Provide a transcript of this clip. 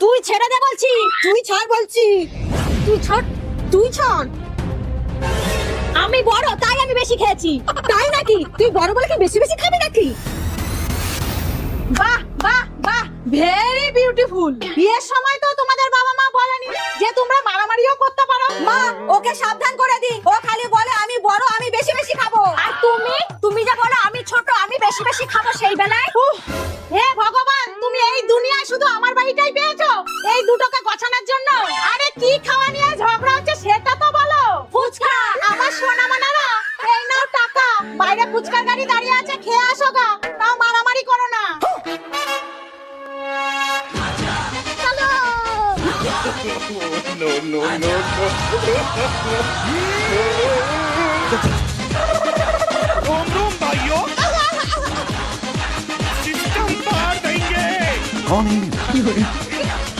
তুই ছেড়ে দে বলছি। তুই ছাড় বলছি। তুই ছাড়। তুই ছাড়। আমি বড় তাই আমি বেশি খেয়েছি। তাই নাকি? তুই বড় বলে কি বেশি বেশি খাবি নাকি? বাহ বাহ বাহ, ভেরি বিউটিফুল। বিয়ের সময় তো তোমাদের বাবা মা বলেনি যে তোমরা মারামারিও করতে পারো। মা ওকে সাবধান করে দি, ও খালি বলে আমি বড় আমি বেশি বেশি খাবো। আর তুমি যা বলো আমি ছোট আমি বেশি বেশি খাবো সেই বেলায়। হে ভগবান, তুমি এই দুনিয়ায় শুধু আমার বাড়িটাই পেয়েছো এই দুটোকে গছানোর জন্য? আরে কি খাওয়া নিয়ে ঝগড়া হচ্ছে সেটা তো বলো। ফুচকা। আমার সোনা মানারা, এই নাও টাকা, বাইরে ফুচকার গাড়ি দাঁড়িয়ে আছে, খেয়ে আসো গা, তাও মারামারি করো না। চলো। No, no, no, no. रोम रोम भाइयों, सिस्टम पार देंगे। कौन है?